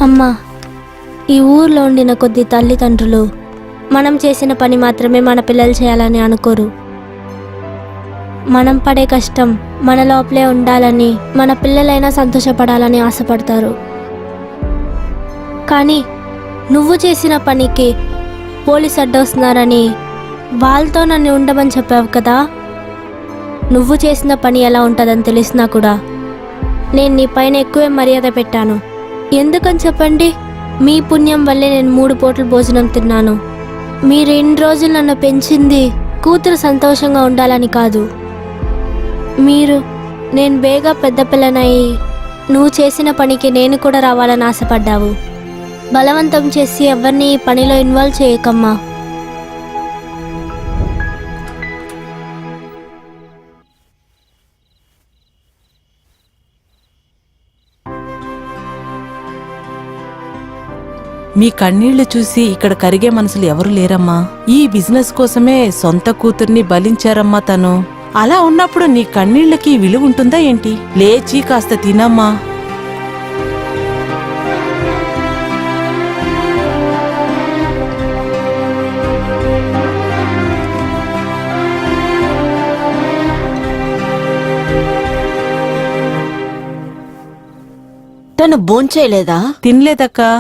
అమ్మా, ఈ ఊర్లో ఉండిన కొద్ది తల్లిదండ్రులు మనం చేసిన పని మాత్రమే మన పిల్లలు చేయాలని అనుకోరు. మనం పడే కష్టం మన లోపలే ఉండాలని, మన పిల్లలైనా సంతోషపడాలని ఆశపడతారు. కానీ నువ్వు చేసిన పనికి పోలీసు అడ్డొస్తున్నారని వాళ్ళతో నన్ను ఉండమని చెప్పావు కదా. నువ్వు చేసిన పని ఎలా ఉంటుందని తెలిసినా కూడా నేను నీ పైన ఎక్కువే మర్యాద పెట్టాను. ఎందుకని చెప్పండి? మీ పుణ్యం వల్లే నేను 3 పూటలు భోజనం తిన్నాను. మీరు 2 రోజులు నన్ను పెంచింది కూతురు సంతోషంగా ఉండాలని కాదు. నేను బేగా పెద్ద పిల్లనయ్యి నువ్వు చేసిన పనికి నేను కూడా రావాలని ఆశపడ్డావు. బలవంతం చేసి ఎవరిని ఈ పనిలో ఇన్వాల్వ్ చేయకమ్మా. మీ కన్నీళ్లు చూసి ఇక్కడ కరిగే మనసులు ఎవరు లేరమ్మా. ఈ బిజినెస్ కోసమే సొంత కూతుర్ని బలించారమ్మా తను. అలా ఉన్నప్పుడు నీ కన్నీళ్లకి విలువ ఉంటుందా ఏంటి? లేచి కాస్త తినమ్మా. తను భోంచేయలేదా? తినలేదక్కా.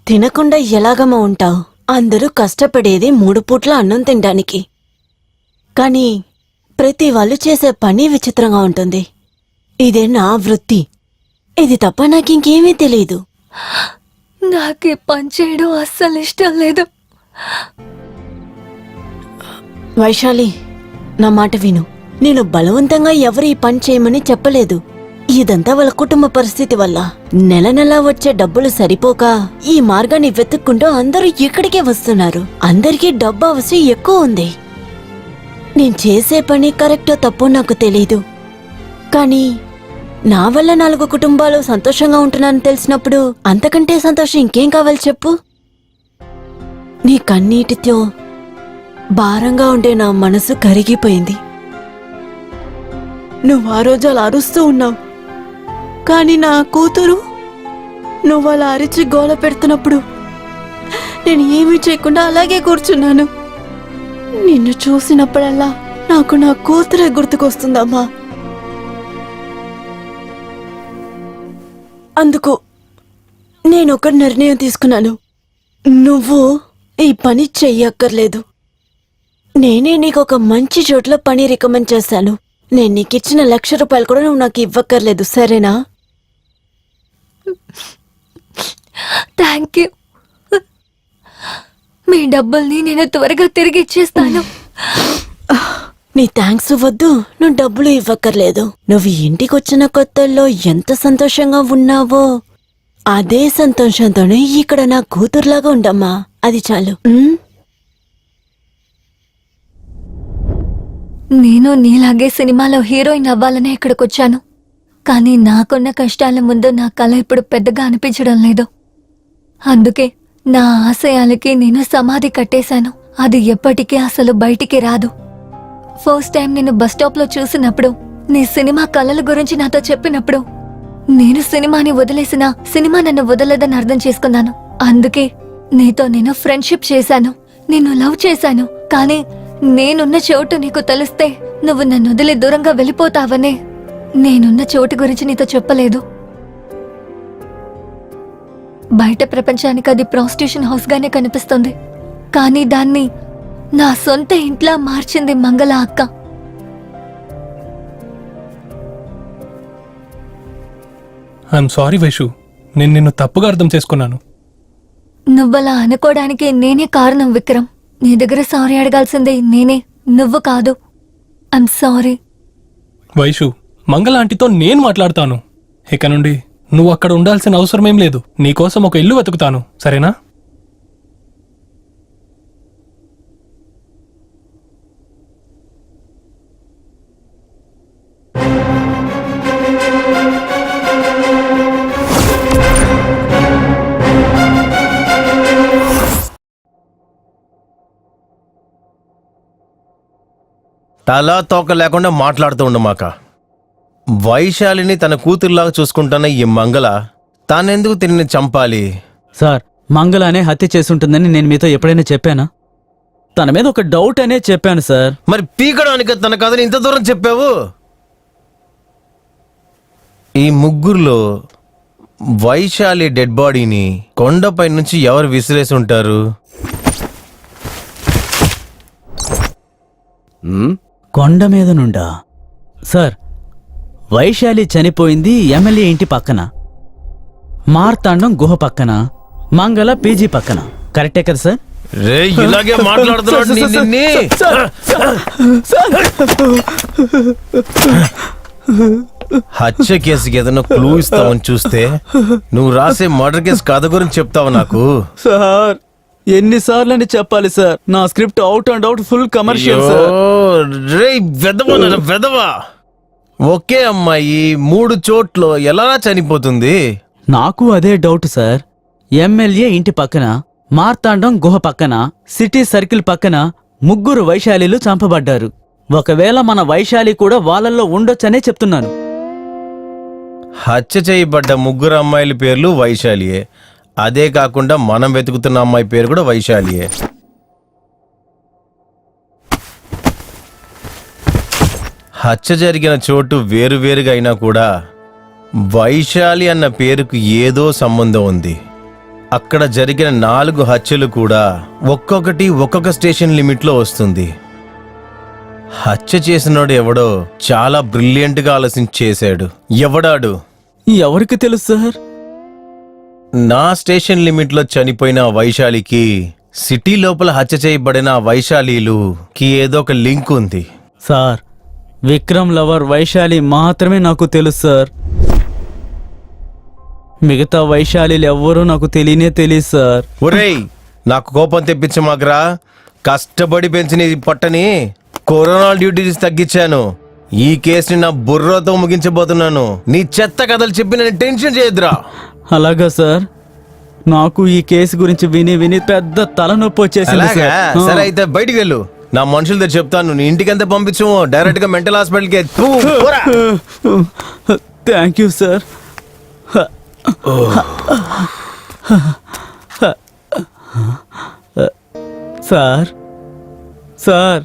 తినకుండా ఎలాగమ్మా ఉంటావు? అందరూ కష్టపడేది 3 పూట్ల అన్నం తినడానికి. కానీ ప్రతి వాళ్ళు చేసే పని విచిత్రంగా ఉంటుంది. ఇదే నా వృత్తి. ఇది తప్ప నాకింకేమీ తెలీదు. నాకు ఈ పని చేయడం అస్సలు ఇష్టం లేదు. వైశాలి, నా మాట విను. నేను బలవంతంగా ఎవరు ఈ పని చేయమని చెప్పలేదు. ఇదంతా వాళ్ళ కుటుంబ పరిస్థితి వల్ల. నెల నెలా వచ్చే డబ్బులు సరిపోక ఈ మార్గాన్ని వెతుక్కుంటూ అందరూ ఇక్కడికే వస్తున్నారు. అందరికీ డబ్బు అవసరం ఎక్కువ ఉంది. నేను చేసే పని కరెక్టో తప్పో నాకు తెలీదు. కానీ నా వల్ల 4 కుటుంబాలు సంతోషంగా ఉంటున్నానని తెలిసినప్పుడు అంతకంటే సంతోషం ఇంకేం కావాలి చెప్పు? నీ కన్నీటితో భారంగా ఉండే నా మనసు కరిగిపోయింది. నువ్వు ఆ రోజు అలా అరుస్తూ ఉన్నావు. కానీ నా కూతురు నువ్వు అలా అరిచి గోల పెడుతున్నప్పుడు నేను ఏమీ చేయకుండా అలాగే కూర్చున్నాను. నిన్ను చూసినప్పుడల్లా నాకు నా కూతురే గుర్తుకొస్తుందమ్మా. అందుకు నేనొక నిర్ణయం తీసుకున్నాను. నువ్వు ఈ పని చెయ్యక్కర్లేదు. నేనే నీకొక మంచి చోట్ల పని రికమెండ్ చేశాను. నేను నీకిచ్చిన ₹1,00,000 కూడా నువ్వు నాకు ఇవ్వక్కర్లేదు, సరేనా? Thank you. మీ డబ్బుల్ని నేను త్వరగా తిరిగి ఇచ్చేస్తాను. నీ థ్యాంక్స్ వద్దు, నువ్వు డబ్బులు ఇవ్వక్కర్లేదు. నువ్వు ఇంటికొచ్చిన కొత్తల్లో ఎంత సంతోషంగా ఉన్నావో అదే సంతోషంతోనే ఇక్కడ నా కూతురులాగా ఉండమ్మా. అది చాలు. నేను నీలాగే సినిమాలో హీరోయిన్ అవ్వాలనే ఇక్కడికొచ్చాను. కానీ నాకున్న కష్టాల ముందు నా కళ ఇప్పుడు పెద్దగా అనిపించడం లేదు. అందుకే నా ఆశయాలకి నేను సమాధి కట్టేశాను. అది ఎప్పటికీ అసలు బయటికి రాదు. ఫస్ట్ టైం నేను బస్టాప్లో చూసినప్పుడు, నీ సినిమా కళల గురించి నాతో చెప్పినప్పుడు, నేను సినిమాని వదిలేసినా సినిమా నన్ను వదలదని అర్థం చేసుకున్నాను. అందుకే నీతో నేను ఫ్రెండ్షిప్ చేశాను, నిన్ను లవ్ చేశాను. కానీ నేనున్న చోటు నీకు తెలిస్తే నువ్వు నన్ను వదిలి దూరంగా వెళ్ళిపోతావనే నేనున్న చోటు గురించి నీతో చెప్పలేదు. బయట ప్రపంచానికి అది ప్రాస్టిట్యూషన్ హౌస్ గానే కనిపిస్తుంది. కానీ దాన్ని నా సొంత ఇంట్లో మార్చింది మంగళ అక్క. ఐఎమ్ సారీ వైషు, నేను నిన్ను తప్పుగా అర్థం చేసుకున్నాను. నువ్వలా అనుకోవడానికి నేనే కారణం విక్రమ్. నీ దగ్గర సారీ అడగాల్సిందే నేనే, నువ్వు కాదు. I'm sorry. వైషు, మంగళ ఆంటీతో నేను మాట్లాడతాను. ఇక నుండి నువ్వు అక్కడ ఉండాల్సిన అవసరమేం లేదు. నీకోసం ఒక ఇల్లు వెతుకుతాను, సరేనా? తలా తోక లేకుండా మాట్లాడుతూ ఉండమాక. వైశాలిని తన కూతురులాగా చూసుకుంటున్న ఈ మంగళ తానెందుకు తిరిగి చంపాలి? సార్, మంగళానే హత్య చేసుంటుందని నేను మీతో ఎప్పుడైనా చెప్పానా? తన మీద ఒక డౌట్ అనే చెప్పాను సార్. మరి పీకడానికి తన కథని ఇంత దూరం చెప్పావు? ఈ ముగ్గురులో వైశాలి డెడ్ బాడీని కొండపై నుంచి ఎవరు విసిరేసి ఉంటారు? కొండ మీద నుండా? సార్, వైశాలి చనిపోయింది ఎమ్మెల్యే ఇంటి పక్కన, మార్తాండం గుహ పక్కన, మంగళ పీజీ పక్కన. కరెక్టే కదా సార్? రే, ఇలాగే మాట్లాడుతున్నాడు నిన్ను. హత్య కేసుకి ఏదైనా క్లూ ఇస్తావని చూస్తే నువ్వు రాసే మర్డర్ కేసు కథ గురించి చెప్తావు నాకు. సార్, ఎన్నిసార్లు అని చెప్పాలి సార్? నా script out and out full commercial sir. రే వెదవా, ఒకే అమ్మాయి 3 చోట్ల ఎలా చనిపోతుంది? నాకు అదే డౌట్ సార్. ఎమ్మెల్యే ఇంటి పక్కన, మార్తాండం గుహ పక్కన, సిటీ సర్కిల్ పక్కన ముగ్గురు వైశాలిలు చంపబడ్డారు. ఒకవేళ మన వైశాలి కూడా వాళ్ళల్లో ఉండొచ్చనే చెప్తున్నాను. హత్య చేయబడ్డ 3 అమ్మాయిల పేర్లు వైశాలియే. అదే కాకుండా మనం వెతుకుతున్న అమ్మాయి పేరు కూడా వైశాలియే. హత్య జరిగిన చోటు వేరువేరుగా అయినా కూడా వైశాలి అన్న పేరుకు ఏదో సంబంధం ఉంది. అక్కడ జరిగిన 4 హత్యలు కూడా ఒక్కొక్కటి ఒక్కొక్క స్టేషన్ లిమిట్లో వస్తుంది. హత్య చేసినోడు ఎవడో చాలా బ్రిలియంట్గా ఆలోచించి చేశాడు. ఎవడాడు? ఎవరికి తెలుసు సార్? నా స్టేషన్ లిమిట్లో చనిపోయిన వైశాలికి సిటీ లోపల హత్య చేయబడిన వైశాలికి ఏదో ఒక లింక్ ఉంది. సార్, విక్రమ్ లవర్ వైశాలి మాత్రమే నాకు తెలుసు సార్. మిగతా వైశాలిలు ఎవ్వరూ నాకు తెలియదు సార్. ఒరేయ్, నాకు కోపం తెప్పించమాకరా. కష్టపడి పెంచిన ఈ పట్టని కరోనా డ్యూటీస్ తగ్గించాను. ఈ కేసుని నా బుర్రతో ముగించబోతున్నాను. నీ చెత్త కథలు చెప్పి నేను టెన్షన్ చేయొద్దురా. అలాగా సార్? నాకు ఈ కేసు గురించి విని పెద్ద తలనొప్పి వచ్చేసింది అలాగా? సార్. సరే, అయితే బయటికి వెళ్ళు. నా మనుషులతో చెప్తాను. నీ ఇంటికి ఎంత పంపించు, డైరెక్ట్ గా మెంటల్ హాస్పిటల్కి. Thank you sir. Sir, sir,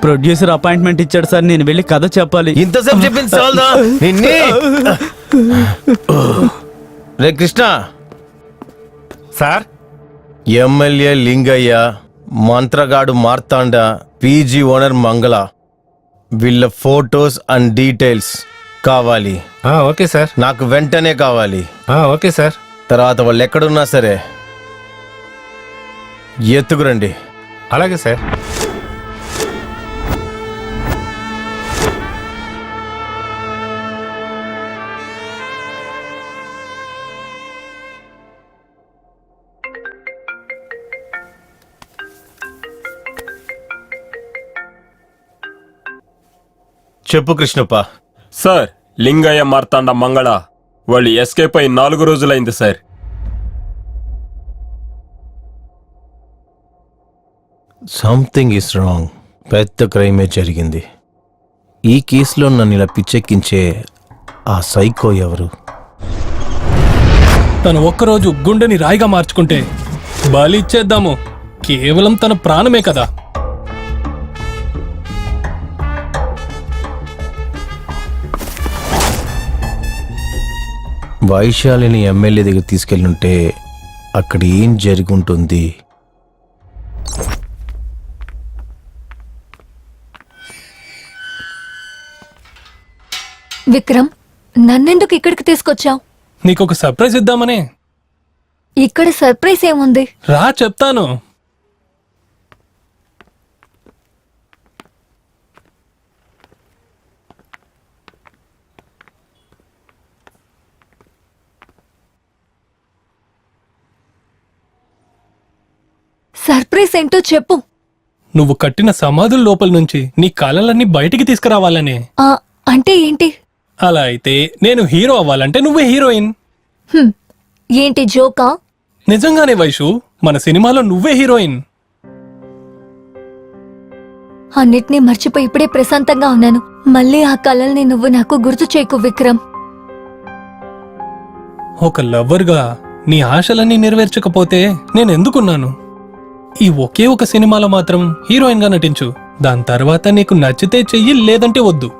producer appointment ఇచ్చాడు సార్. నేను వెళ్ళి కథ చెప్పాలి. ఇంతసేపు చెప్పింది చాలదా నిన్నే? రే కృష్ణ సార్, ఎమ్మెల్యే లింగయ్య, మంత్రగాడు మార్తాండ, పీజీ ఓనర్ మంగళ, వీళ్ళ ఫోటోస్ అండ్ డీటెయిల్స్ కావాలి. Okay sir. నాకు వెంటనే కావాలి. Okay sir. తర్వాత వాళ్ళు ఎక్కడున్నా సరే ఎత్తుకురండి. అలాగే సార్. చెప్పు కృష్ణప్ప. సార్, లింగయ్య, మార్తాండ, మంగళ వాళ్ళు ఎస్కేప్ అయి 4 రోజులైంది సార్. Something is wrong. పెద్ద క్రైమే జరిగింది. ఈ కేసులో నన్ను ఇలా పిచ్చెక్కించే ఆ సైకో ఎవరు? తను ఒక్కరోజు గుండెని రాయిగా మార్చుకుంటే బలి ఇచ్చేద్దాము. కేవలం తన ప్రాణమే కదా. వైశాలిని ఎమ్మెల్యే దగ్గర తీసుకెళ్ళుంటే అక్కడ ఏం జరుగుంటుంది? విక్రమ్, నన్నెందుకు ఇక్కడికి తీసుకొచ్చావు? నీకొక సర్ప్రైజ్ ఇద్దామనే. ఇక్కడ సర్ప్రైజ్ ఏముంది? రా చెప్తాను. ఉద్దేశేంటో చెప్పు. నువ్వు కట్టిన సమాధుల లోపల నుంచి నీ కళలన్నీ బయటికి తీసుకురావాలనే. ఆ, అంటే ఏంటి? అలా అయితే నేను హీరో అవ్వాలంటే నువ్వే హీరోయిన్. హ్మ్, ఏంటి జోకా? నిజంగానే వైషు, మన సినిమాలో నువ్వే హీరోయిన్. అన్నిటినీ మర్చిపోయి ఇప్పుడే ప్రశాంతంగా ఉన్నాను. మళ్ళీ ఆ కలల్ని నువ్వు నాకు గుర్తు చేయకు విక్రమ్. ఒక లవ్వర్గా నీ ఆశలన్నీ నెరవేర్చకపోతే నేనెందుకున్నాను? ఈ ఒకే ఒక సినిమాలో మాత్రం హీరోయిన్ గా నటించు. దాని తర్వాత నీకు నచ్చితే చెయ్యి, లేదంటే వద్దు.